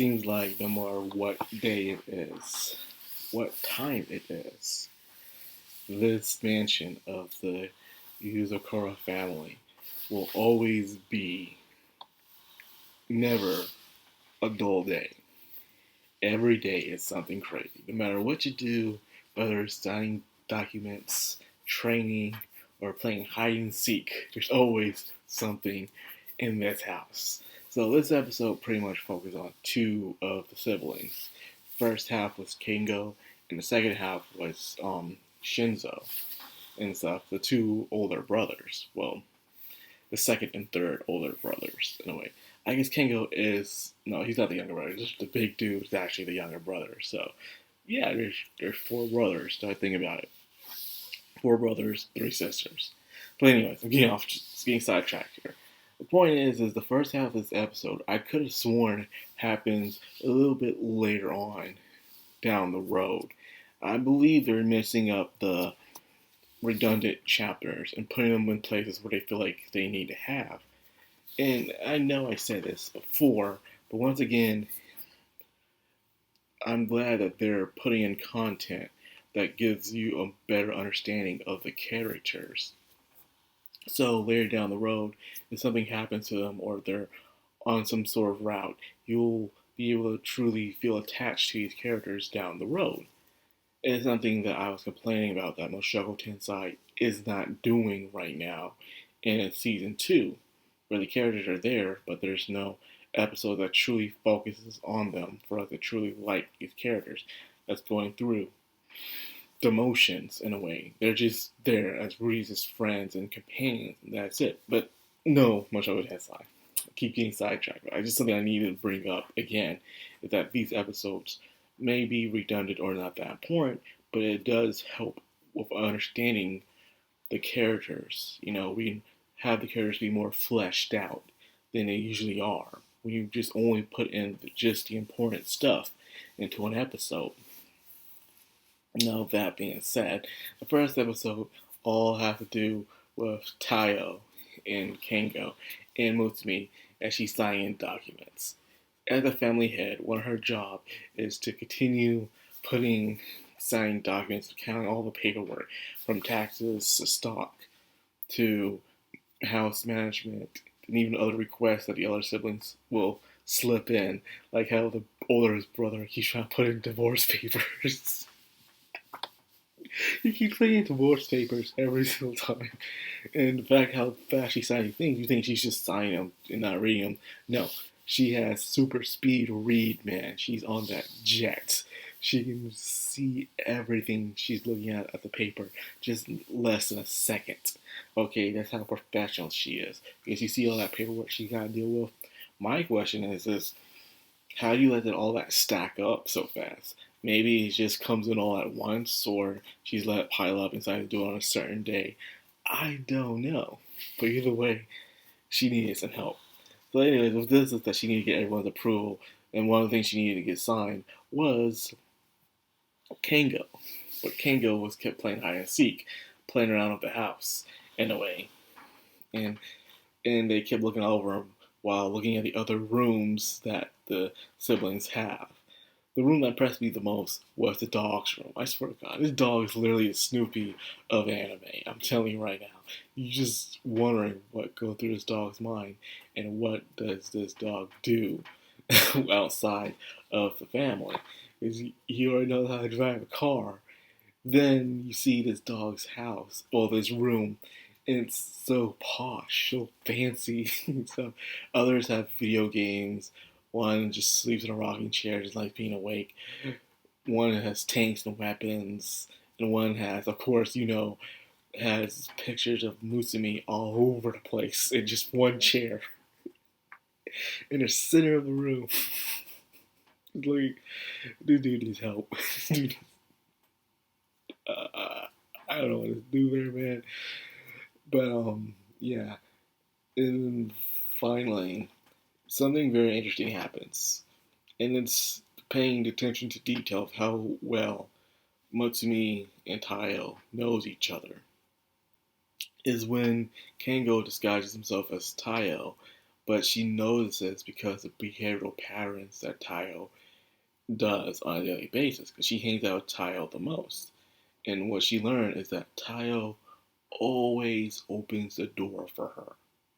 seems like no matter what day it is, what time it is, this mansion of the YozaKura family will always be never a dull day. Every day is something crazy. No matter what you do, whether it's signing documents, training, or playing hide and seek, there's always something in this house. So this episode pretty much focused on two of the siblings. First half was Kengo, and the second half was Shinzo and stuff. The two older brothers. Well, the second and third older brothers in a way. I guess Kengo is no, he's not the younger brother. Just the big dude is actually the younger brother. So yeah, there's four brothers. So I think about it. Four brothers, three sisters. But anyways, I'm getting sidetracked here. The point is the first half of this episode I could have sworn happens a little bit later on down the road. I believe they're mixing up the redundant chapters and putting them in places where they feel like they need to have. And I know I said this before, but once again, I'm glad that they're putting in content that gives you a better understanding of the characters. So later down the road, if something happens to them or they're on some sort of route, you'll be able to truly feel attached to these characters down the road. It's something that I was complaining about that Mushoku Tensei is not doing right now in season 2, where the characters are there, but there's no episode that truly focuses on them for us to truly like these characters that's going through the motions in a way. They're just there as Reese's friends and companions, and that's it. But no, Mushoku Tensei. I keep getting sidetracked. I just something I need to bring up again is that these episodes may be redundant or not that important, but it does help with understanding the characters. You know, we can have the characters be more fleshed out than they usually are when you just only put in just the important stuff into an episode. Now, that being said, the first episode all have to do with Tayo and Kengo and Mutsumi as she's signing documents. As a family head, one of her job is to continue signing documents, counting all the paperwork, from taxes to stock to house management, and even other requests that the other siblings will slip in, like how the older brother keeps trying to put in divorce papers. He keeps putting in divorce papers every single time. And the fact how fast she's signing things, you think she's just signing them and not reading them. No, she has super speed read, man. She's on that jet. She can see everything she's looking at the paper just less than a second. Okay, that's how professional she is. Because you see all that paperwork she got to deal with. My question is how do you let all that stack up so fast? Maybe it just comes in all at once, or she's let it pile up and decided to do it on a certain day. I don't know. But either way, she needed some help. So anyways, with this is that she needed to get everyone's approval, and one of the things she needed to get signed was Kengo. But Kengo was kept playing hide and seek, playing around with the house in a way. And they kept looking over him while looking at the other rooms that the siblings have. The room that impressed me the most was the dog's room. I swear to God, this dog is literally the Snoopy of anime. I'm telling you right now. You're just wondering what goes through this dog's mind and what does this dog do outside of the family. Because he already knows how to drive a car. Then you see this dog's house, or this room, and it's so posh, so fancy. So others have video games. One just sleeps in a rocking chair, just like being awake. One has tanks and weapons. And one has, of course, has pictures of Mutsumi all over the place in just one chair. In the center of the room. Like, dude needs help. Dude, I don't know what to do there, man. But, yeah. And finally, something very interesting happens, and it's paying attention to detail of how well Mutsumi and Tayo knows each other. Is when Kengo disguises himself as Tayo but she notices because of behavioral patterns that Tayo does on a daily basis, because she hangs out with Tayo the most. And what she learned is that Tayo always opens the door for her,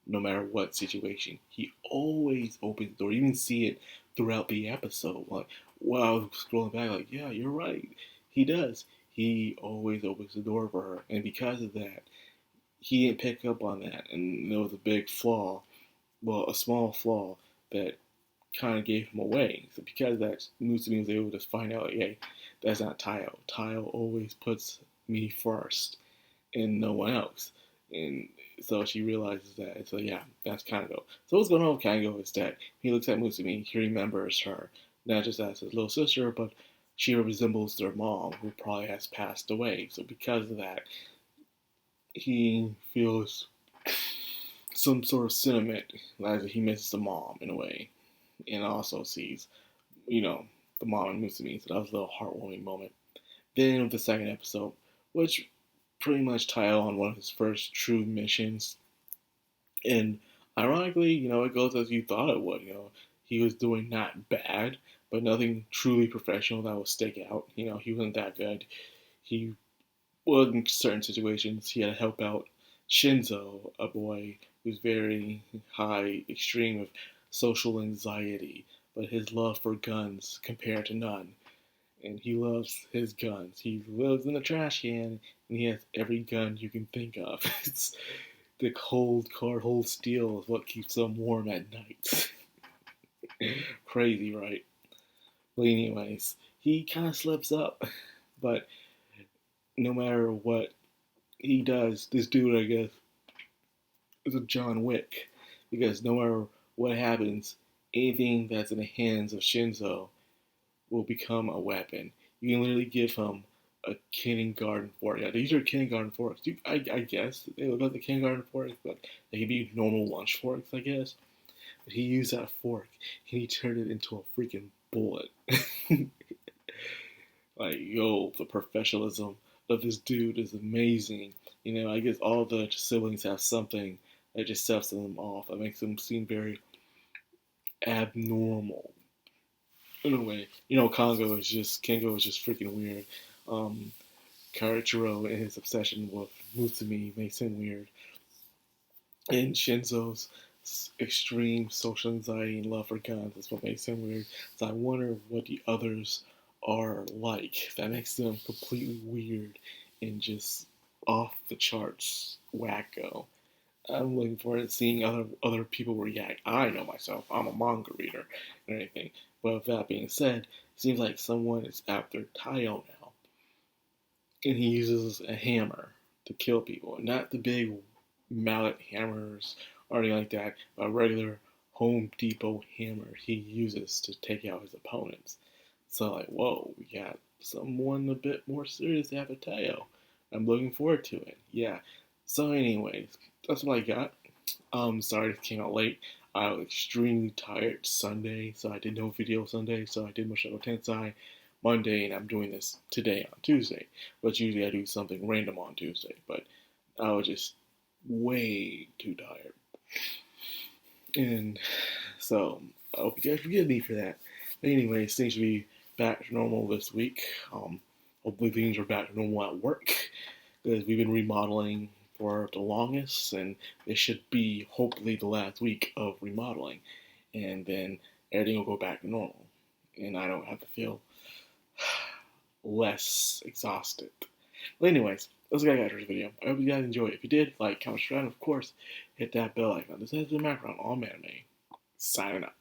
no matter what situation. He always opens the door. You even see it throughout the episode. Like, while I was scrolling back, like, yeah, you're right. He does. He always opens the door for her. And because of that, he didn't pick up on that. And there was a big flaw, well, a small flaw that kind of gave him away. So because of that, Musume was able to find out, like, hey, that's not Tayo. Tayo always puts me first and no one else. And so she realizes that. So yeah, that's Kango. So what's going on with Kango is that he looks at Musume, he remembers her, not just as his little sister, but she resembles their mom, who probably has passed away. So because of that, he feels some sort of sentiment, like he misses the mom in a way, and also sees, you know, the mom and Musume. So that was a little heartwarming moment. Then with the second episode, which pretty much Tayo on one of his first true missions. And ironically, it goes as you thought it would. He was doing not bad, but nothing truly professional that would stick out. He wasn't that good. He was in certain situations. He had to help out Shinzo, a boy who's very high extreme of social anxiety, but his love for guns compared to none. And he loves his guns. He lives in the trash can, and he has every gun you can think of. It's the cold cold steel is what keeps him warm at night. Crazy, right? But anyways, he kind of slips up, but no matter what he does, this dude, I guess, is a John Wick, because no matter what happens, anything that's in the hands of Shinzo will become a weapon. You can literally give him a kindergarten fork. Yeah, these are kindergarten forks. I guess they look like the kindergarten forks, but they can be normal lunch forks, I guess. But he used that fork and he turned it into a freaking bullet. Like, yo, the professionalism of this dude is amazing. I guess all the siblings have something that just sets them off. That makes them seem very abnormal. In a way, Kango is just freaking weird. Um, Karichiro and his obsession with Mutsumi makes him weird. And Shinzo's extreme social anxiety and love for guns is what makes him weird. So I wonder what the others are like. That makes them completely weird and just off the charts wacko. I'm looking forward to seeing other people react. I know myself, I'm a manga reader and everything. But with that being said, it seems like someone is after Tayo now. And he uses a hammer to kill people. Not the big mallet hammers or anything like that, but regular Home Depot hammer he uses to take out his opponents. So like, whoa, we got someone a bit more serious after Tayo. I'm looking forward to it. Yeah. So anyways, that's what I got. Sorry it came out late. I was extremely tired Sunday, so I did no video Sunday, so I did Mushoku Tensei Monday, and I'm doing this today on Tuesday. But usually I do something random on Tuesday, but I was just way too tired. And so, I hope you guys forgive me for that. But anyways, things should be back to normal this week. Hopefully things are back to normal at work, because we've been remodeling for the longest, and this should be hopefully the last week of remodeling, and then everything will go back to normal, and I don't have to feel less exhausted. But anyways, that's what I got for this video. I hope you guys enjoyed it. If you did, like, comment, subscribe, and of course, hit that bell icon. This has been Macron, all anime, signing up.